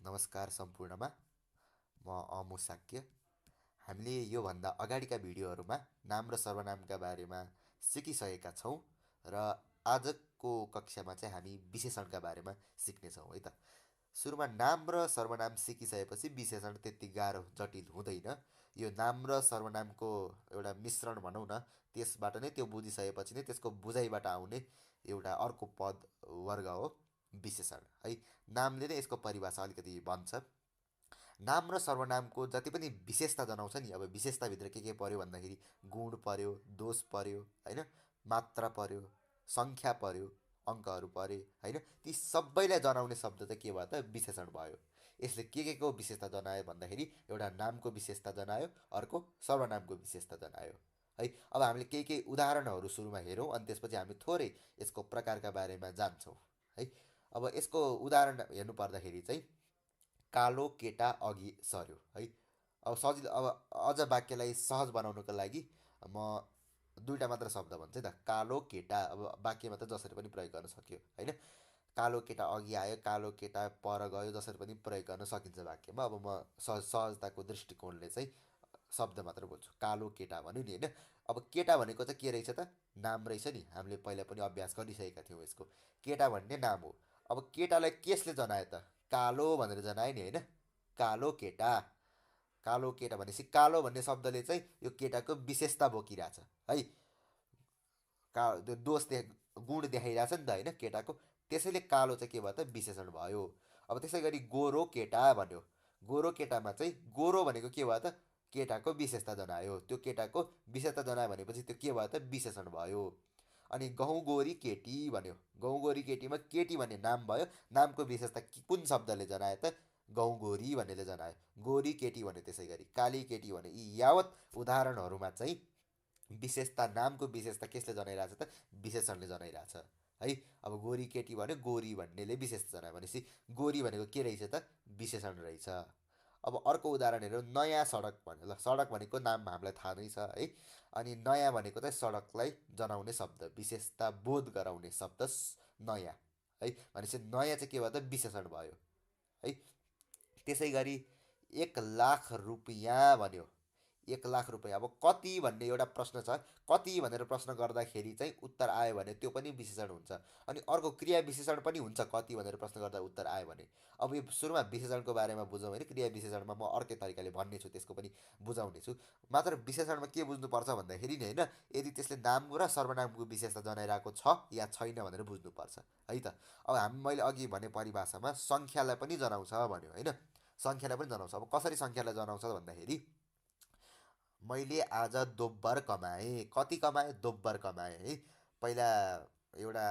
नमस्कार सम्पूर्णमा म अमु साक्य। हामीले योभन्दा अगाडिका भिडियोहरूमा नाम र सर्वनामका बारेमा सिकिसकेका छौँ र आजको कक्षामा चाहिँ हामी विशेषणका बारेमा सिक्नेछौँ है त। सुरुमा नाम र सर्वनाम सिकिसकेपछि विशेषण त्यति गाह्रो जटिल हुँदैन। यो नाम र सर्वनामको एउटा मिश्रण भनौँ न, त्यसबाट नै त्यो बुझिसकेपछि नै त्यसको बुझाइबाट आउने एउटा अर्को पद वर्ग हो विशेषण है। नामले नै यसको परिभाषा अलिकति भन्छ। नाम र सर्वनामको जति पनि विशेषता जनाउँछ नि, अब विशेषताभित्र के पर्यो भन्दाखेरि गुण पर्यो, दोष पर्यो होइन, मात्रा पर्यो, सङ्ख्या पर्यो, अङ्कहरू परे होइन, ती सबैलाई जनाउने शब्द चाहिँ के भयो त विशेषण भयो। यसले के को विशेषता जनायो भन्दाखेरि एउटा नामको विशेषता जनायो, अर्को सर्वनामको विशेषता जनायो है। अब हामीले केही उदाहरणहरू सुरुमा हेरौँ अनि त्यसपछि हामी थोरै यसको प्रकारका बारेमा जान्छौँ है। अब यसको उदाहरण हेर्नु पर्दाखेरि चाहिँ कालो केटा अघि सर्यो है। अब सजिलो, अब अझ वाक्यलाई सहज बनाउनको लागि म दुईवटा मात्र शब्द भन्छु है त। कालो केटा अब वाक्यमा त जसरी पनि प्रयोग गर्न सक्यो होइन। कालो केटा अघि आयो, कालो केटा पर गयो, जसरी पनि प्रयोग गर्न सकिन्छ वाक्यमा। अब म सहजताको दृष्टिकोणले चाहिँ शब्द मात्र बोल्छु। कालो केटा भन्यो नि होइन। अब केटा भनेको चाहिँ के रहेछ त, नाम रहेछ नि। हामीले पहिला पनि अभ्यास गरिसकेका थियौँ यसको। केटा भन्ने नाम हो। अब केटालाई केसले जनायो त, कालो भनेर जनायो नि होइन। कालो केटा, कालो केटा भनेपछि कालो भन्ने शब्दले चाहिँ यो केटाको विशेषता बोकिरहेछ है। त्यो दोष गुण देखाइरहेछ नि त होइन केटाको। त्यसैले कालो चाहिँ के भयो त विशेषण भयो। अब त्यसै गरी गोरो केटा भन्यो। गोरो केटामा चाहिँ गोरो भनेको के भयो त, केटाको विशेषता जनायो। त्यो केटाको विशेषता जनायो भनेपछि त्यो के भयो त विशेषण भयो। अनि गहुँ गोरी केटी भन्यो। गहुँ गोरी केटीमा केटी भन्ने नाम भयो, नामको विशेषता कुन शब्दले जनायो त, गहुँ गोरी भन्नेले जनायो। गोरी केटी भन्यो, त्यसै गरी काली केटी भन्यो। यी यावत उदाहरणहरूमा चाहिँ विशेषता, नामको विशेषता कसले जनाइरहेछ त, विशेषणले जनाइरहेछ है। अब गोरी केटी भन्यो, गोरी भन्नेले विशेषता जनायो भनेपछि गोरी भनेको के रहेछ त, विशेषण रहेछ। अब अर्को उदाहरण हेरौँ, नयाँ सडक भन्यो। ल, सडक भनेको नाम हामीलाई थाहा नै छ है। अनि नयाँ भनेको चाहिँ सडकलाई जनाउने शब्द, विशेषता बोध गराउने शब्द नयाँ है। भनेपछि नयाँ चाहिँ के भयो त विशेषण भयो है। त्यसै गरी 1,00,000 रुपियाँ भन्यो। 1,00,000 रुपियाँ, अब कति भन्ने एउटा प्रश्न छ। कति भनेर प्रश्न गर्दाखेरि चाहिँ उत्तर आयो भने त्यो पनि विशेषण हुन्छ। अनि अर्को क्रिया विशेषण पनि हुन्छ, कति भनेर प्रश्न गर्दा उत्तर आयो भने। अब यो सुरुमा विशेषणको बारेमा बुझौँ होइन, क्रिया विशेषणमा म अर्कै तरिकाले भन्ने छु, त्यसको पनि बुझाउने छु। मात्र विशेषणमा के बुझ्नुपर्छ भन्दाखेरि नि होइन, यदि त्यसले नाम र सर्वनामको विशेषता जनाइरहेको छ या छैन भनेर बुझ्नुपर्छ है त। अब मैले अघि भने परिभाषामा सङ्ख्यालाई पनि जनाउँछ भन्यो होइन। सङ्ख्यालाई पनि जनाउँछ। अब कसरी सङ्ख्यालाई जनाउँछ भन्दाखेरि मैले आज दोब्बर कमाएँ। कति कमाएँ, दोब्बर कमाएँ है। पहिला एउटा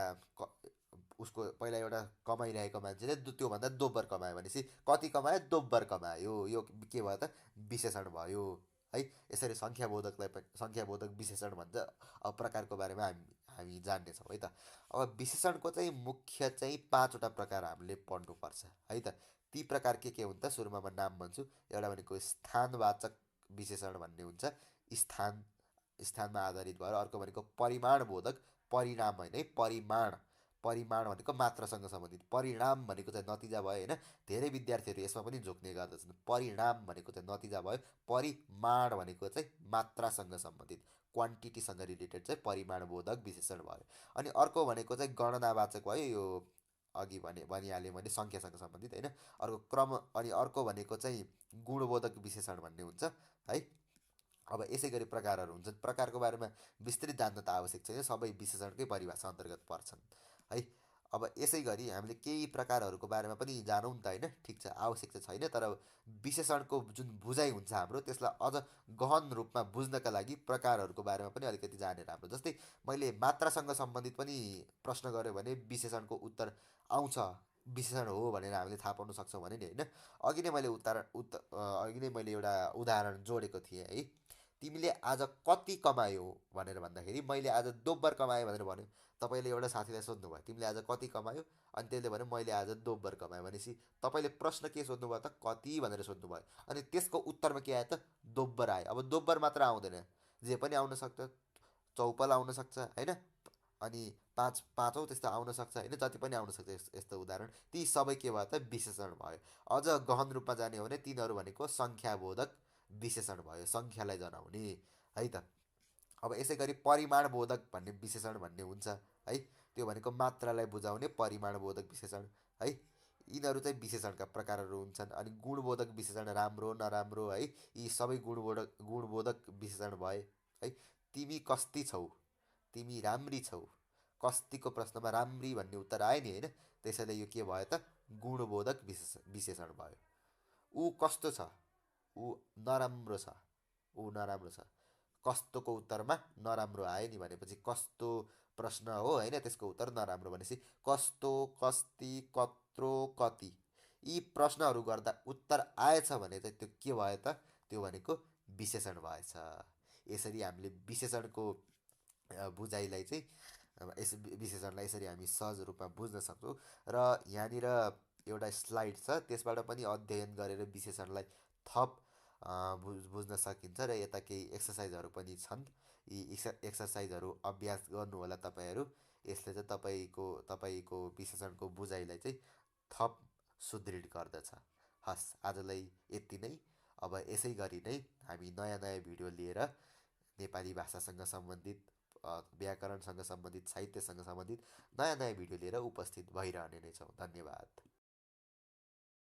उसको पहिला एउटा कमाइरहेको मान्छेले त्योभन्दा दोब्बर कमायो भनेपछि कति कमायो, दोब्बर कमायो। यो के भयो त विशेषण भयो है। यसरी सङ्ख्याबोधकलाई पनि सङ्ख्याबोधक विशेषण भन्छ। अब प्रकारको बारेमा हामी जान्नेछौँ है त। अब विशेषणको चाहिँ मुख्य चाहिँ 5वटा प्रकार हामीले पढ्नुपर्छ है त। ती प्रकार के हुन् त, सुरुमा म नाम भन्छु। एउटा भनेको स्थानवाचक विशेषण भन्ने हुन्छ, स्थान, स्थानमा आधारित भएर। अर्को भनेको परिमाणबोधक, परिणाम होइन है, परिमाण। परिमाण भनेको मात्रासँग सम्बन्धित, परिणाम भनेको चाहिँ नतिजा भयो होइन। धेरै विद्यार्थीहरू यसमा पनि झुक्ने गर्दछन्। परिणाम भनेको चाहिँ नतिजा भयो, परिमाण भनेको चाहिँ मात्रासँग सम्बन्धित, क्वान्टिटीसँग रिलेटेड चाहिँ परिमाणबोधक विशेषण भयो। अनि अर्को भनेको चाहिँ गणनावाचक भयो। यो अघि भनिहालेँ मैले, सङ्ख्यासँग सम्बन्धित होइन। अर्को क्रम, अनि अर्को भनेको चाहिँ गुणबोधक विशेषण भन्ने हुन्छ है। अब यसै गरी प्रकारहरू हुन्छन्। प्रकारको बारेमा विस्तृत जान्न त आवश्यक छैन, सबै विशेषणकै परिभाषा अन्तर्गत पर्छन् है। अब यसै गरी हामीले केही प्रकारहरूको बारेमा पनि जानौँ नि त होइन। ठिक छ, आवश्यक चाहिँ छैन, तर विशेषणको जुन बुझाइ हुन्छ हाम्रो, त्यसलाई अझ गहन रूपमा बुझ्नका लागि प्रकारहरूको बारेमा पनि अलिकति जानेर राम्रो। जस्तै मैले मात्रासँग सम्बन्धित पनि प्रश्न गऱ्यो भने विशेषणको उत्तर आउँछ, विशेषण हो भनेर हामीले थाहा पाउन सक्छौँ भने नि होइन। अघि नै मैले एउटा उदाहरण जोडेको थिएँ है। तिमीले आज कति कमायौ भनेर भन्दाखेरि मैले आज दोब्बर कमाएँ भनेर भन्यो। तपाईँले एउटा साथीलाई सोध्नुभयो तिमीले आज कति कमायौ, अनि त्यसले भन्यो मैले आज दोब्बर कमाएँ भनेपछि तपाईँले प्रश्न के सोध्नुभयो त, कति भनेर सोध्नुभयो। अनि त्यसको उत्तरमा के आयो त, दोब्बर आयो। अब दोब्बर मात्र आउँदैन, जे पनि आउन सक्छ, चौपल आउन सक्छ होइन, अनि पाँचौँ त्यस्तो आउन सक्छ होइन, जति पनि आउन सक्छ यस्तो उदाहरण। ती सबै के भयो त विशेषण भयो। अझ गहन रूपमा जाने हो भने तिनीहरू भनेको सङ्ख्याबोधक विशेषण भयो, सङ्ख्यालाई जनाउने है त। अब यसै गरी परिमाणबोधक भन्ने विशेषण भन्ने हुन्छ है, त्यो भनेको मात्रालाई बुझाउने परिमाणबोधक विशेषण है। यिनीहरू चाहिँ विशेषणका प्रकारहरू हुन्छन्। अनि गुणबोधक विशेषण राम्रो नराम्रो है, यी सबै गुणबोधक विशेषण भए है। तिमी कस्ती छौ, तिमी राम्री छौ, कस्तीको प्रश्नमा राम्री भन्ने उत्तर आयो नि होइन, त्यसैले यो के भयो त गुणबोधक विशेषण भयो। ऊ कस्तो छ, ऊ नराम्रो छ, ऊ नराम्रो छ, कस्तोको उत्तरमा नराम्रो आयो नि भनेपछि कस्तो प्रश्न हो होइन, त्यसको उत्तर नराम्रो भनेपछि कस्तो, कस्ती, कत्रो, कति यी प्रश्नहरू गर्दा उत्तर आएछ भने चाहिँ त्यो के भयो त, त्यो भनेको विशेषण भएछ। यसरी हामीले विशेषणको बुझाइलाई चाहिँ विशेषणलाई यसरी हामी सहज रूपमा बुझ्न सक्छौँ। र यहाँनिर एउटा स्लाइड छ, त्यसबाट पनि अध्ययन गरेर विशेषणलाई थप बुझ्न सकिन्छ। र यता केही एक्सर्साइजहरू पनि छन्, यी एक्सर्साइजहरू अभ्यास गर्नुहोला तपाईँहरू। यसले चाहिँ तपाईँको विशेषणको बुझाइलाई चाहिँ थप सुदृढ गर्दछ। हस्, आजलाई यति नै। अब यसै गरी नै हामी नयाँ नयाँ भिडियो लिएर नेपाली भाषासँग सम्बन्धित, व्याकरणसँग सम्बन्धित, साहित्यसँग सम्बन्धित नयाँ नयाँ भिडियो लिएर उपस्थित भइरहने नै छौँ। धन्यवाद।